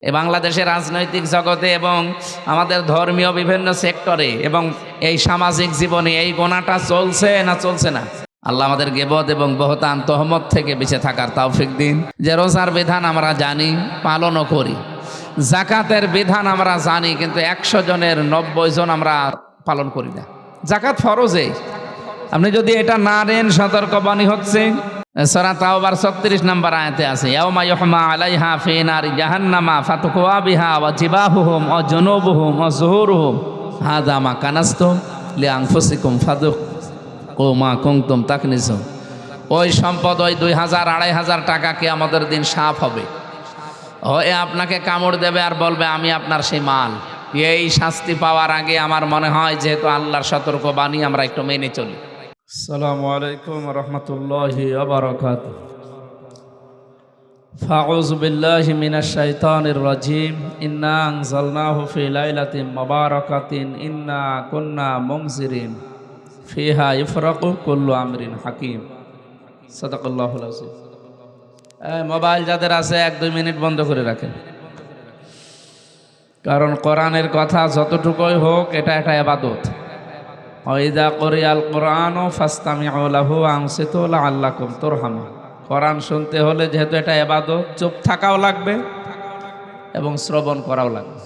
এই বাংলাদেশের রাজনৈতিক জগতে এবং আমাদের ধর্মীয় বিভিন্ন সেক্টরে এবং এই সামাজিক জীবনে এই গোনাটা চলছে না চলছে না? আল্লাহ আমাদের গীবত এবং বহতান তহমত থেকে বেঁচে থাকার তৌফিক দিন। যে রোজার বিধান আমরা জানি, পালনও করি, জাকাতের বিধান আমরা জানি, কিন্তু 100 জনের 90 জন আমরা পালন করি না। জাকাত ফরজে, আপনি যদি এটা না নেন সতর্কবাণী হচ্ছে। সূরা তাওবার 36 নম্বর আয়াতে আছে, ইয়াউমা ইউহমা আলাইহা ফি নারি জাহান্নামা ফাতুকওয়া বিহা ওয়া জিবাহুহুম ওয়া জুনুবুহুম ওয়া যুহুরুহুম হাযা মা কানাসতুম লিআনফুসিকুম ফাযুকু মা কুনতুম তাকনিজুন। ওই সম্পদ, ওই 2000 2500 টাকা কিয়ামতের দিন সাফ হবে, ওই আপনাকে কামড় দেবে আর বলবে আমি আপনার সেই মাল। এই শাস্তি পাওয়ার আগে আমার মনে হয় যেহেতু আল্লাহর সতর্কবাণী আমরা একটু মেনে চলি। আসসালামু আলাইকুম রহমতুল্লাহি ওয়া বারাকাতুহু। ফাউযু বিল্লাহি মিনাশ শাইতানির রাজিম। ইন্না আনজালনাহু ফি লাইলাতিন মুবারাকাতিন ইন্না কুন্না মুনজিরিন ফিহা ইফরাকু কুল্লু আমরিন হাকিম। সাদাকাল্লাহুল আযীম। মোবাইল যাদের আছে 1-2 মিনিট বন্ধ করে রাখেন, কারণ কোরআনের কথা যতটুকুই হোক এটা একটা ইবাদত। ওয়াইদা কুরিয়াল কুরআনু ফাসতামিউ লাহু ওয়া আনসিতু লাআল্লাকুম তুরহামুন। কোরআন শুনতে হলে যেহেতু এটা ইবাদত, চুপ থাকাও লাগবে এবং শ্রবণ করাও লাগবে।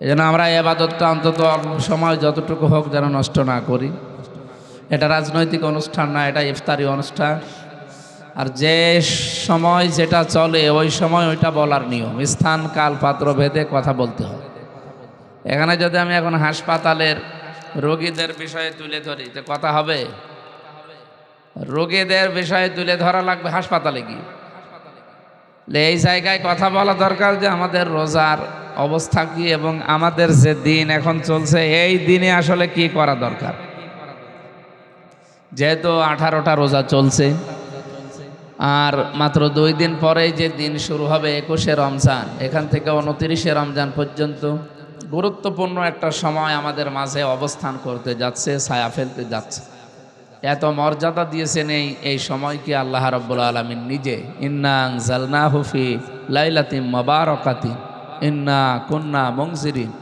এজন্য আমরা ইবাদতটা অন্তত সময় যতটুকু হোক যেন নষ্ট না করি। এটা রাজনৈতিক অনুষ্ঠান না, এটা ইফতারি অনুষ্ঠান। আর যে সময় যেটা চলে ওই সময় ওইটা বলার নিয়ম, স্থান কাল পাত্র ভেদে কথা বলতে হয়। এখানে যদি আমি এখন হাসপাতালের রোগীদের বিষয়ে তুলে ধরি তো কথা হবে? রোগীদের বিষয়ে তুলে ধরা লাগবে হাসপাতালে গিয়ে। এই জায়গায় কথা বলা দরকার যে আমাদের রোজার অবস্থা কি এবং আমাদের যে দিন এখন চলছে এই দিনে আসলে কি করা দরকার। যেহেতু 18টা রোজা চলছে আর মাত্র 2 দিন পরেই যে দিন শুরু হবে 21শে রমজান, এখান থেকে 29শে রমজান পর্যন্ত গুরুত্বপূর্ণ একটা সময় আমাদের মাঝে অবস্থান করতে যাচ্ছে, ছায়া ফেলতে যাচ্ছে। এত মর্যাদা দিয়েছেন এই সময়কে আল্লাহ রাব্বুল আলামিন নিজে। ইন্না আনজালনাহু ফি লাইলাতিন মুবারাকাতিন ইন্না কুন্না মুনজিরিন।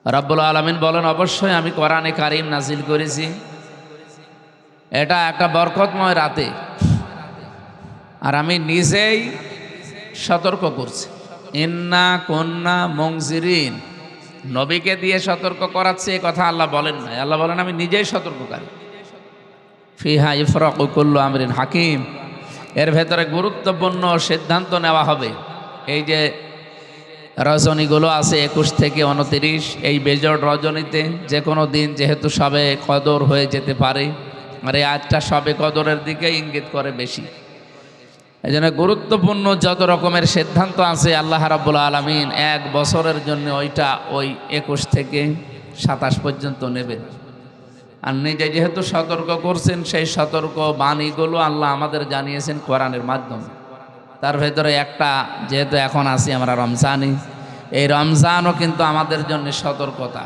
রাব্বুল আলামিন বলেন, অবশ্যই আমি কোরআনে কারীম নাজিল করেছি, এটা একটা বরকতময় রাতে, আর আমি নিজেই সতর্ক করছি। ইন্না কুন্না মুনজিরিন, নবীকে দিয়ে সতর্ক করাচ্ছে এ কথা আল্লাহ বলেন না। আল্লাহ বলেন আমি নিজেই সতর্ককারী। ফিহা ইফরাকু কুল্লু আমরিন হাকিম, এর ভেতরে গুরুত্বপূর্ণ সিদ্ধান্ত নেওয়া হবে। এই যে রজনীগুলো আছে 21 থেকে 29, এই বেজোড় রজনীতে যে কোনো দিন যেহেতু সবে কদর হয়ে যেতে পারে, আর এই আজটা সবে কদরের দিকে ইঙ্গিত করে বেশি। এই জন্য গুরুত্বপূর্ণ যত রকমের সিদ্ধান্ত আছে আল্লাহ রাব্বুল আলামিন 1 বছরের জন্য ওইটা ওই 21 থেকে 27 পর্যন্ত নেবেন। আর নিজে যেহেতু সতর্ক করছেন, সেই সতর্ক বাণীগুলো আল্লাহ আমাদের জানিয়েছেন কোরআনের মাধ্যমে। তার ভেতরে একটা, যেহেতু এখন আছি আমরা রমজানে, এই রমজানও কিন্তু আমাদের জন্য সতর্কতা।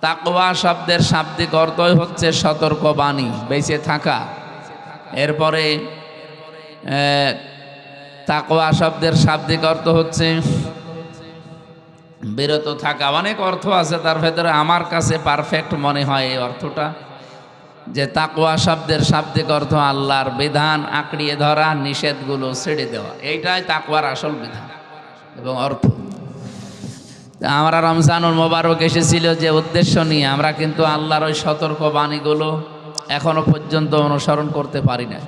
তাকওয়া শব্দের শাব্দিক অর্থই হচ্ছে সতর্ক বাণী, বেঁচে থাকা। এরপরে তাকওয়া শব্দের শাব্দিক অর্থ হচ্ছে বিরত থাকা। অনেক অর্থ আছে, তার ভেতরে আমার কাছে পারফেক্ট মনে হয় এই অর্থটা, যে তাকওয়া শব্দের শাব্দিক অর্থ আল্লাহর বিধান আঁকড়িয়ে ধরা, নিষেধগুলো ছেড়ে দেওয়া। এইটাই তাকওয়ার আসল বিধান এবং অর্থ। আমরা রমজানুল মোবারক এসেছিল যে উদ্দেশ্য নিয়ে, আমরা কিন্তু আল্লাহর ওই সতর্ক বাণীগুলো এখনো পর্যন্ত অনুসরণ করতে পারি না।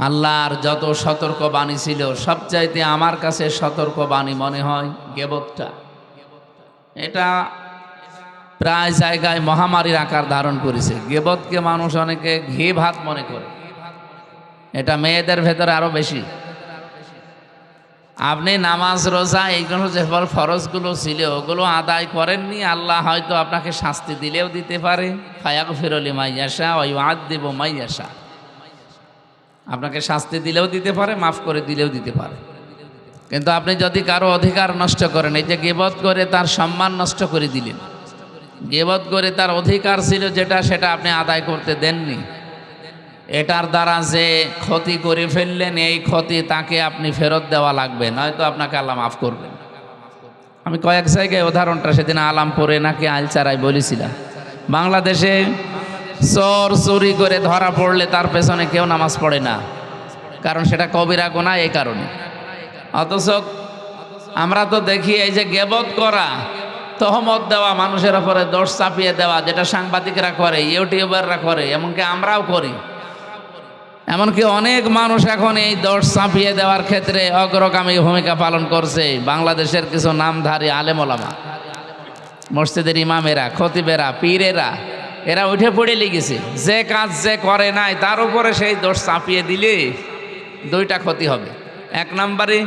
আল্লাহর যত সতর্ক বাণী ছিল, সবচাইতে আমার কাছে সতর্ক বাণী মনে হয় গীবতটা। এটা প্রায় জায়গায় মহামারীর আকার ধারণ করেছে। গীবতকে মানুষ অনেকে ঘি ভাত মনে করে, এটা মেয়েদের ভেতরে আরো বেশি। আপনি নামাজ রোজা এইগুলো যে ফরজগুলো ছিল ওগুলো আদায় করেননি, আল্লাহ হয়তো আপনাকে শাস্তি দিলেও দিতে পারে। ফায়াগফিরু লিমান ইয়াশা ওয়া ইউআযযিবু মান ইয়াশা, আপনাকে শাস্তি দিলেও দিতে পারে, মাফ করে দিলেও দিতে পারে। কিন্তু আপনি যদি কারো অধিকার নষ্ট করেন, এই যে গীবত করে তার সম্মান নষ্ট করে দিলেন, গীবত করে তার অধিকার ছিল যেটা, সেটা আপনি আদায় করতে দেননি, এটার দ্বারা যে ক্ষতি করে ফেললেন এই ক্ষতি তাকে আপনি ফেরত দেওয়া লাগবে, নয়তো আপনাকে আল্লাহ মাফ করবেন। আমি কয়েক জায়গায় উদাহরণটা সেদিন আলামপুরে নাকি আলচারায় বলেছিলাম। বাংলাদেশে চোর চুরি করে ধরা পড়লে তার পেছনে কেউ নামাজ পড়ে না, কারণ সেটা কবিরা গুনাহ। এই কারণে অথচ আমরা তো দেখি এই যে গেবত করা, তহমত দেওয়া, মানুষের উপরে দোষ চাপিয়ে দেওয়া, যেটা সাংবাদিকরা করে, ইউটিউবাররা করে, এমনকি আমরাও করি। এমনকি অনেক মানুষ এখন এই দোষ চাপিয়ে দেওয়ার ক্ষেত্রে অগ্রগামী ভূমিকা পালন করছে। বাংলাদেশের কিছু নামধারী আলেম ওলামা, মসজিদের ইমামেরা, খতিবেরা, পীরেরা, এরা উঠে পড়ে লেগেছে। যে কাজ যে করে নাই তার উপরে সেই দোষ চাপিয়ে দিলে দুইটা ক্ষতি হবে। এক নম্বরে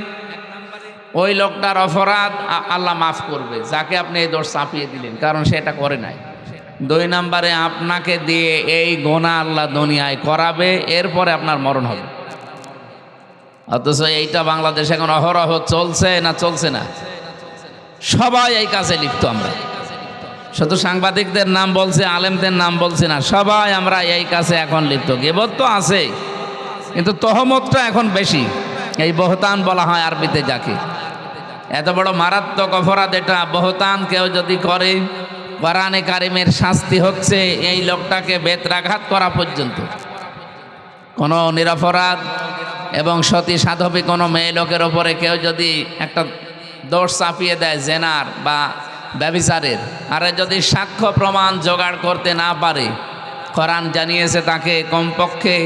ওই লোকটার অপরাধ আল্লাহ মাফ করবে, যাকে আপনি এই দোষ চাপিয়ে দিলেন, কারণ সেটা করে নাই। দুই নম্বরে আপনাকে দিয়ে এই গোনা আল্লাহ দুনিয়ায় করাবে, এরপরে আপনার মরণ হবে। অথচ এইটা বাংলাদেশে এখন অহরহ চলছে না, চলছে না? সবাই এই কাজে লিপ্ত। আমরা শুধু সাংবাদিকদের নাম বলছি, আলেমদের নাম বলছি না, সবাই আমরা এই কাজে এখন লিপ্ত। গীবত তো আছে, কিন্তু তহমতটা এখন বেশি। এই বহতান বলা হয় আরবিতে যাকে। এত বড় মারাত্মক অপরাধ এটা। বহতান কেউ যদি করে, কোরআনে কারিমের শাস্তি হচ্ছে এই লোকটাকে বেত্রাঘাত করা পর্যন্ত। কোনো নিরপরাধ এবং সতী সাধবী কোনো মেয়ে লোকের ওপরে কেউ যদি একটা দোষ চাপিয়ে দেয় জেনার বা ব্যভিচারের, আর যদি সাক্ষ্য প্রমাণ জোগাড় করতে না পারে, কোরআন জানিয়েছে তাকে কমপক্ষে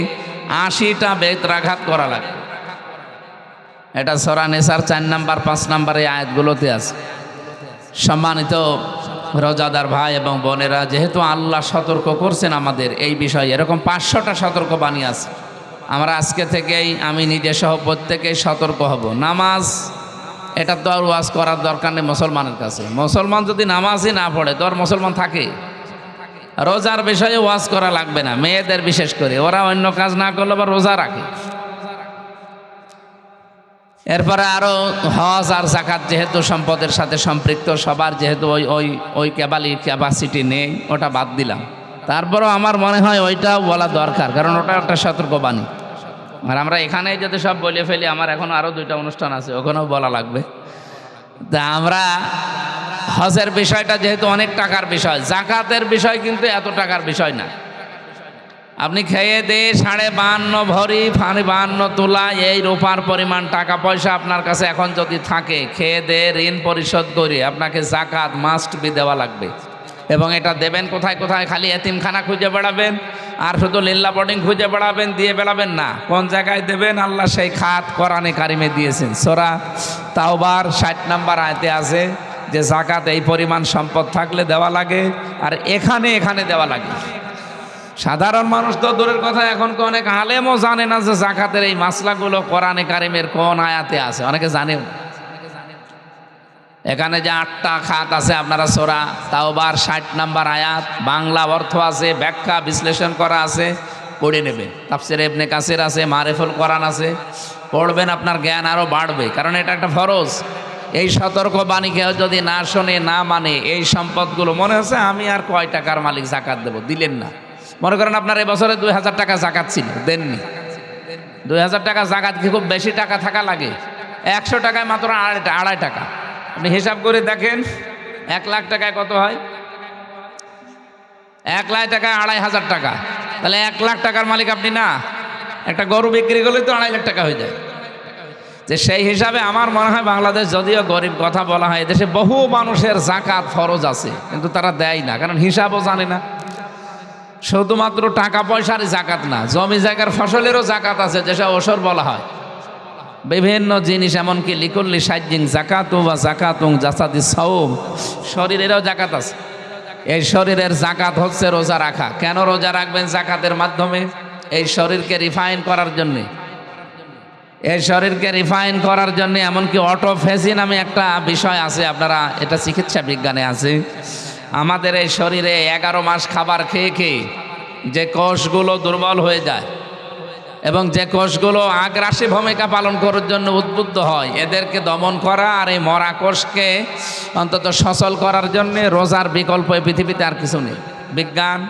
৮০টা বেত্রাঘাত করা লাগে। এটা সূরা নিসার ৪ নাম্বার ৫ নাম্বারে আয়াতগুলোতে আছে। সম্মানিত রোজাদার ভাই এবং বোনেরা, যেহেতু আল্লাহ সতর্ক করছেন আমাদের এই বিষয়ে, এরকম ৫০০টা সতর্কবাণী আছে। আমরা আজকে থেকেই, আমি নিজে সহ প্রত্যেকেই সতর্ক হব। নামাজ, এটা তো আর ওয়াজ করার দরকার নেই মুসলমানের কাছে। মুসলমান যদি নামাজই না পড়ে তো আর মুসলমান থাকে? রোজার বিষয়ে ওয়াজ করা লাগবে না, মেয়েদের বিশেষ করে, ওরা অন্য কাজ না করলে আবার রোজা রাখে। এরপরে আরও হজ আর যাকাত যেহেতু সম্পদের সাথে সম্পৃক্ত, সবার যেহেতু ওই ক্যাপাসিটি নেই, ওটা বাদ দিলাম। তারপরেও আমার মনে হয় ওইটাও বলা দরকার, কারণ ওটা একটা সতর্কবাণী। আর আমরা এখানেই যদি সব বলে ফেলি, আমার এখন আরও 2টা অনুষ্ঠান আছে, ওখানেও বলা লাগবে। তা আমরা হজের বিষয়টা যেহেতু অনেক টাকার বিষয়, যাকাতের বিষয় কিন্তু এত টাকার বিষয় না। আপনি খেয়ে দিয়ে 52.5 ভরি 52 তোলা এই রূপার পরিমাণ টাকা পয়সা আপনার কাছে এখন যদি থাকে, খেয়ে দিয়ে ঋণ পরিশোধ করে আপনাকে যাকাত মাস্ট বি দেওয়া লাগবে। এবং এটা দেবেন কোথায় কোথায়? খালি এতিমখানা খুঁজে বেড়াবেন আর শুধু লিল্লা বোর্ডিং খুঁজে বেড়াবেন, দিয়ে বেড়াবেন না। কোন জায়গায় দেবেন? আল্লাহ সেই খাত কোরআনে কারিমে দিয়েছেন। সূরা তাওবার 60 নাম্বার আয়াতে আছে যে যাকাত এই পরিমাণ সম্পদ থাকলে দেওয়া লাগে, আর এখানে দেওয়া লাগে। সাধারণ মানুষ তো দূরের কথা, এখন তো অনেক আলেমও জানে না যে যাকাতের এই মাসলাগুলো কোরআনে কারিমের কোন আয়াতে আছে, অনেকে জানেও। এখানে যে 8টা খাত আছে, আপনারা সূরা তাওবার 60 নাম্বার আয়াত, বাংলা অর্থ আছে, ব্যাখ্যা বিশ্লেষণ করা আছে, পড়ে নেবেন। তাফসিরে ইবনে কাসির আছে, মারিফুল কোরআন আছে, পড়বেন, আপনার জ্ঞান আরও বাড়বে, কারণ এটা একটা ফরজ। এই সতর্কবাণী কেউ যদি না শোনে, না মানে, এই সম্পদগুলো, মনে হচ্ছে আমি আর কয় টাকার মালিক, যাকাত দেবো, দিলেন না। মনে করেন আপনার এবছরে 2000 টাকা যাকাত ছিল, দেননি। 2000 টাকা যাকাত কি খুব বেশি টাকা থাকা লাগে? 100 টাকায় মাত্র আড়াই টাকা। আপনি হিসাব করে দেখেন 1 লাখ টাকায় কত হয়? 1 লাখ টাকায় 2500 টাকা, তাহলে 1 লাখ টাকার মালিক আপনি না? একটা গরু বিক্রি করলে তো 2.5 লাখ টাকা হয়ে যায়। যে সেই হিসাবে আমার মনে হয় বাংলাদেশ যদিও গরিব কথা বলা হয়, এদেশে বহু মানুষের যাকাত ফরজ আছে, কিন্তু তারা দেয় না, কারণ হিসাবও জানে না। শুধুমাত্র টাকা পয়সার যাকাত না, জমি জায়গার ফসলেরও যাকাত আছে, যেসব ওসর বলা হয়। বিভিন্ন জিনিস, এমনকি লিকুল্লি সাইজিং যাকাতু বা যাকাতুং জাসাদি সাওম, শরীরেরও যাকাত আছে। এই শরীরের যাকাত হচ্ছে রোজা রাখা। কেন রোজা রাখবেন? যাকাতের মাধ্যমে এই শরীরকে রিফাইন করার জন্যে, এই শরীরকে রিফাইন করার জন্য। এমনকি অটোফেজি নামে একটা বিষয় আছে, আপনারা এটা চিকিৎসা বিজ্ঞানে আছে। আমাদের এই শরীরে 11 মাস খাবার খেয়ে খেয়ে যে কোষগুলো দুর্বল হয়ে যায় এবং যে কোষগুলো আগ্রাসী ভূমিকা পালন করার জন্য উদ্বুদ্ধ হয়, এদেরকে দমন করা আর এই মরা কোষকে অন্তত সচল করার জন্য রোজার বিকল্প এই পৃথিবীতে আর কিছু নেই। বিজ্ঞান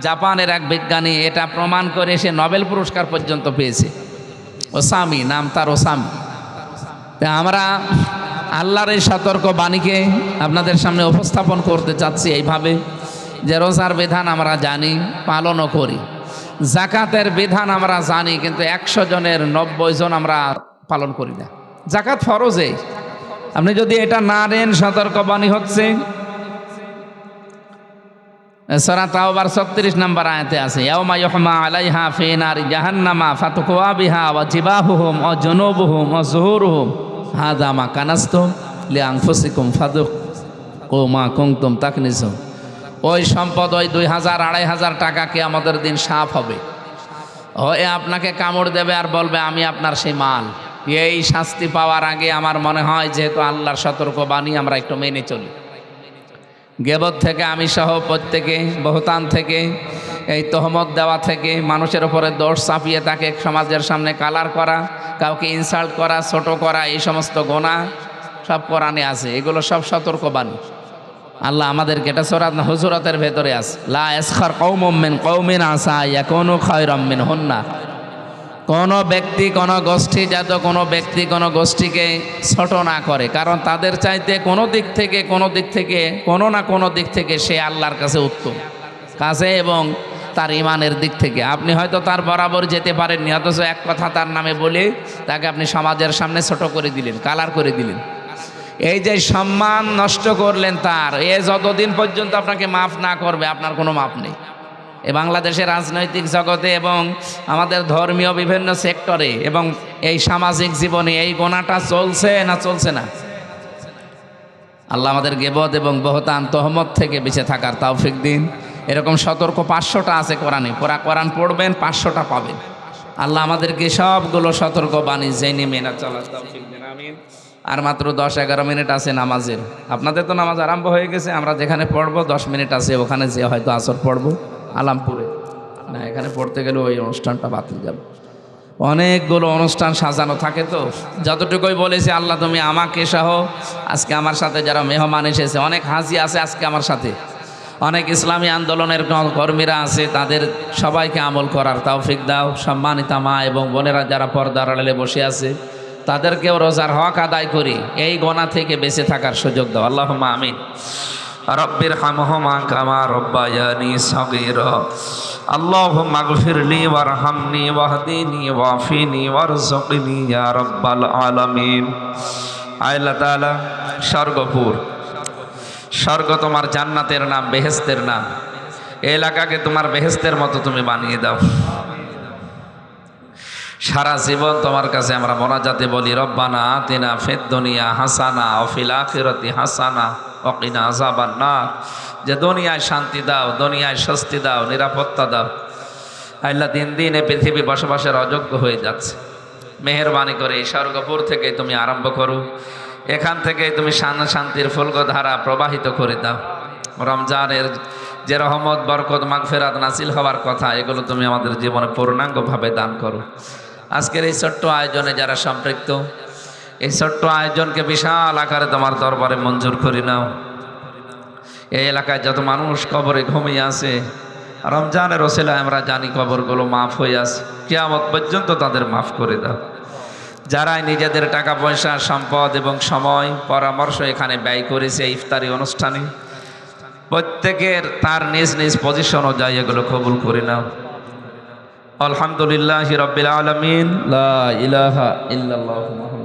জাপানের এক বিজ্ঞানী এটা প্রমাণ করে সে নোবেল পুরস্কার পর্যন্ত পেয়েছে। ওসামি নাম তার, ওসামি। তা আমরা আল্লাহর এই সতর্ক বাণীকে আপনাদের সামনে উপস্থাপন করতে চাচ্ছি এইভাবে যে রোজার বিধান আমরা জানি, পালনও করি। জাকাতের বিধান আমরা জানি, কিন্তু 100 জনের 90 জন আমরা পালন করি না। জাকাত ফরজে, আপনি যদি এটা না নেন সতর্ক বাণী হচ্ছে। সূরা তাওবার 36 নম্বর আয়াতে আছে, ইয়াউমা ইউহমা আলাইহা ফি নারি জাহান্নামা ফাতুকওয়া বিহা ওয়া জিবাহুহুম ওয়া জুনুবুহুম ওয়া যুহুরুহুম হাযা মা কানাসতুম লিআনফুসিকুম ফাযুকু মা কুনতুম তাকনিজুন। ওই সম্পদ, ওই 2000 2500 টাকা কিয়ামতের দিন সাফ হবে, হয়ে আপনাকে কামড় দেবে আর বলবে আমি আপনার সেই মাল। এই শাস্তি পাওয়ার আগে আমার মনে হয় যেহেতু আল্লাহর সতর্ক বাণী আমরা একটু মেনে চলি। গীবত থেকে আমি সহ প্রত্যেকে, বহতান থেকে, এই তহমত দেওয়া থেকে, মানুষের উপরে দোষ চাপিয়ে তাকে সমাজের সামনে কালার করা, কাউকে ইনসাল্ট করা, ছোট করা, এই সমস্ত গোনা সব কোরআনে আছে। এগুলো সব সতর্ক বাণী। আল্লাহ আমাদেরকে, এটা সূরা হুজুরাতের ভেতরে আছে, লা ইয়াসখার কওমুম মিন কওমিন আসা ইয়াকুনু খায়রাম মিনহুন্না। কোনো ব্যক্তি, কোনো গোষ্ঠী যাতে কোনো ব্যক্তি কোনো গোষ্ঠীকে ছোট না করে, কারণ তাদের চাইতে কোনো দিক থেকে কোনো না কোনো দিক থেকে সে আল্লাহর কাছে উত্তম কাছে এবং তার ইমানের দিক থেকে। আপনি হয়তো তার বরাবর যেতে পারেননি, অথচ এক কথা তার নামে বলে তাকে আপনি সমাজের সামনে ছোট করে দিলেন, কালার করে দিলেন। এই যে সম্মান নষ্ট করলেন তার, এ যতদিন পর্যন্ত আপনাকে মাফ না করবে আপনার কোনো মাপ নেই। এ বাংলাদেশের রাজনৈতিক জগতে এবং আমাদের ধর্মীয় বিভিন্ন সেক্টরে এবং এই সামাজিক জীবনে এই গোনাটা চলছে না চলছে না? আল্লাহ আমাদের গীবত এবং বহতান তহমত থেকে বেঁচে থাকার তৌফিক দিন। এরকম সতর্ক 500টা আছে কোরআনে, কোরআন পড়বেন 500টা পাবেন। আল্লাহ আমাদেরকে সবগুলো সতর্ক বাণী জেনে মেনে চলার তৌফিক দিন, আমিন। আর মাত্র 10-11 মিনিট আছে নামাজের। আপনাদের তো নামাজ আরম্ভ হয়ে গেছে, আমরা যেখানে পড়বো 10 মিনিট আছে, ওখানে যে হয়তো আসর পড়বো আলামপুরে না, এখানে পড়তে গেলে ওই অনুষ্ঠানটা বাতিল যাবে। অনেকগুলো অনুষ্ঠান সাজানো থাকে, তো যতটুকুই বলেছে আল্লাহ তুমি আমাকে সহ আজকে আমার সাথে যারা মেহমান এসেছে, অনেক হাজি আছে আজকে আমার সাথে, অনেক ইসলামী আন্দোলনের কর্মীরা আছে, তাদের সবাইকে আমল করার তৌফিক দাও। সম্মানিতা মা এবং বোনেরা যারা পর্দার আড়ালে বসে আছে তাদেরকেও রোজার হক আদায় করি এই গোনা থেকে বেঁচে থাকার সুযোগ দাও, আল্লাহুম্মা আমিন। রব্বির হামহুমা কামা রব্বায়ানি সগীরা। আল্লাহুম্মা গফিরলি ওয়ারহামনি ওয়াহদিনি ওয়াফিনি ওয়ারযুকনি ইয়া রাব্বাল আলামিন। আল্লাহ তাআলা, স্বর্গ তোমার জান্নাতের নাম, বেহেশতের নাম। এই এলাকাকে তোমার বেহেশতের মতো তুমি বানিয়ে দাও। সারা জীবন তোমার কাছে আমরা মোনাজাতে বলি, রব্বানা আতিনা ফিদ দুনিয়া হাসানা ওয়া ফিল আখিরাতি হাসানা ওয়া কিনা আযাবান নার। যে দুনিয়ায় শান্তি দাও, দুনিয়ায় স্বস্তি দাও, নিরাপত্তা দাও। আল্লাহ দিন দিন এই পৃথিবী বসবাসের অযোগ্য হয়ে যাচ্ছে, মেহেরবানি করে এই স্বর্গপুর থেকে তুমি আরম্ভ করো, এখান থেকে তুমি শান্তির ফুলকধারা প্রবাহিত করে দাও। রমজানের যে রহমত, বরকত, মাগফিরাত নাসিল হওয়ার কথা, এগুলো তুমি আমাদের জীবনে পূর্ণাঙ্গভাবে দান করো। আজকের এই ছোট্ট আয়োজনে যারা সম্পৃক্ত, এই ছোট্ট আয়োজনকে বিশাল আকারে তোমার দরবারে মঞ্জুর করে নাও। এই এলাকায় যত মানুষ কবরে ঘুমিয়ে আছে, রমজানের ওসিলায় আমরা জানি কবরগুলো মাফ হয়ে আছে, কিয়ামত পর্যন্ত তাদের মাফ করে দাও। যারাই নিজেদের টাকা পয়সা, সম্পদ এবং সময়, পরামর্শ এখানে ব্যয় করেছে ইফতারি অনুষ্ঠানে, প্রত্যেকের তার নিজ নিজ পজিশন অনুযায়ী এগুলো কবুল করে নাও। আলহামদুলিল্লাহি রাব্বিল আলামিন। লা ইলাহা ইল্লাল্লাহু মুহাম্মাদুর